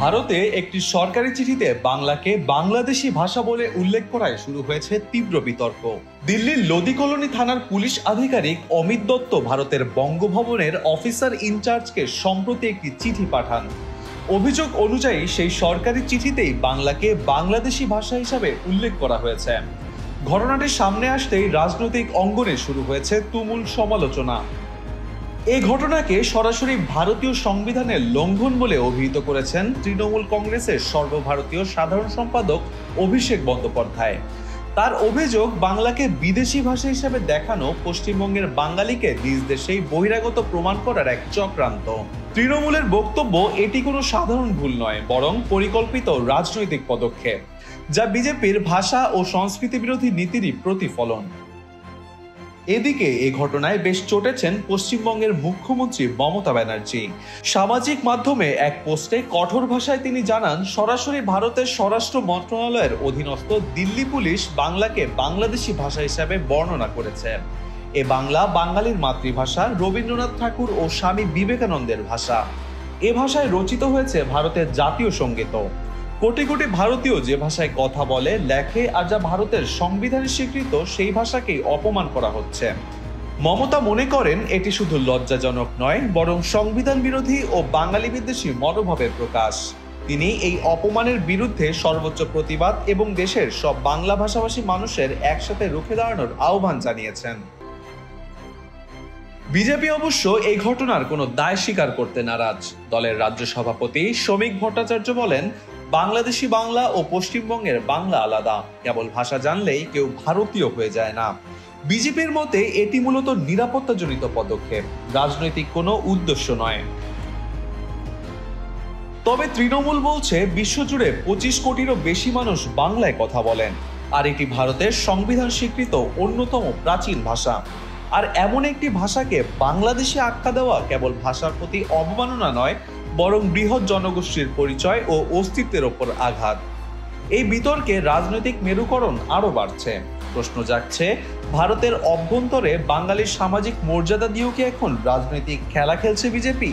ভারতে একটি সরকারি চিঠিতে বাংলাকে বাংলাদেশি ভাষা বলে উল্লেখ করায় শুরু হয়েছে তীব্র বিতর্ক। দিল্লির লোদি কলোনি থানার পুলিশ আধিকারিক অমিত দত্ত ভারতের বঙ্গভবনের অফিসার ইনচার্জকে সম্প্রতি একটি চিঠি পাঠান। অভিযোগ অনুযায়ী সেই সরকারি চিঠিতেই বাংলাকে বাংলাদেশি ভাষা হিসাবে উল্লেখ করা হয়েছে। ঘটনাটি সামনে আসতেই রাজনৈতিক অঙ্গনে শুরু হয়েছে তুমুল সমালোচনা। এই ঘটনাকে সরাসরি ভারতীয় সংবিধানের লঙ্ঘন বলে অভিহিত করেছেন তৃণমূল কংগ্রেসের সর্বভারতীয় সাধারণ সম্পাদক অভিষেক বন্দ্যোপাধ্যায়। তার অভিযোগ, বাংলাকে বিদেশি ভাষা হিসেবে দেখানো পশ্চিমবঙ্গের বাঙালিকে নিজ দেশেই বহিরাগত প্রমাণ করার এক চক্রান্ত। তৃণমূলের বক্তব্য, এটি কোনো সাধারণ ভুল নয়, বরং পরিকল্পিত রাজনৈতিক পদক্ষেপ, যা বিজেপির ভাষা ও সংস্কৃতি বিরোধী নীতিরই প্রতিফলন। এদিকে এই ঘটনায় বেশ চটেছেন পশ্চিমবঙ্গের মুখ্যমন্ত্রী মমতা ব্যানার্জি। সামাজিক মাধ্যমে এক পোস্টে কঠোর ভাষায় তিনি জানান, সরাসরি ভারতের স্বরাষ্ট্র মন্ত্রণালয়ের অধীনস্থ দিল্লি পুলিশ বাংলাকে বাংলাদেশি ভাষা হিসাবে বর্ণনা করেছে। এ বাংলা বাঙালির মাতৃভাষা, রবীন্দ্রনাথ ঠাকুর ও স্বামী বিবেকানন্দের ভাষা। এ ভাষায় রচিত হয়েছে ভারতের জাতীয় সঙ্গীত। কোটি কোটি ভারতীয় যে ভাষায় কথা বলে, লেখে আর যা ভারতের সংবিধানে স্বীকৃত, সেই ভাষাকেই অপমান করা হচ্ছে। মমতা মনে করেন এটি শুধু লজ্জাজনক নয়, বরং সংবিধান বিরোধী ও বাঙালি বিদ্বেষী মনোভাবের প্রকাশ। তিনি এই অপমানের বিরুদ্ধে সর্বোচ্চ প্রতিবাদ এবং দেশের সব বাংলা ভাষাভাষী মানুষের একসাথে রুখে দাঁড়ানোর আহ্বান জানিয়েছেন। বিজেপি অবশ্য এই ঘটনার কোনো দায় স্বীকার করতে নারাজ। দলের রাজ্য সভাপতি শ্রমিক ভট্টাচার্য বলেন, বাংলাদেশি বাংলা ও পশ্চিমবঙ্গের বাংলা আলাদা, কেবল ভাষা জানলেই কেউ ভারতীয় হয়ে যায় না। বিজেপির মতে এটি মূলত নিরাপত্তাজনিত পদক্ষেপ, রাজনৈতিক কোনো উদ্দেশ্য নয়। তবে তৃণমূল বলছে, বিশ্বজুড়ে 25 কোটিরও বেশি মানুষ বাংলায় কথা বলেন, আর এটি ভারতের সংবিধান স্বীকৃত অন্যতম প্রাচীন ভাষা। আর এমন একটি ভাষাকে বাংলাদেশে আখ্যা দেওয়া কেবল ভাষার প্রতি অবমাননা নয়, বরং বৃহৎ জনগোষ্ঠীর পরিচয় ও অস্তিত্বের ওপর আঘাত। এই বিতর্কে রাজনৈতিক মেরুকরণ আরো বাড়ছে। প্রশ্ন জাগছে, ভারতের অভ্যন্তরে বাঙালির সামাজিক মর্যাদা দিয়েও কি এখন রাজনৈতিক খেলা খেলছে বিজেপি?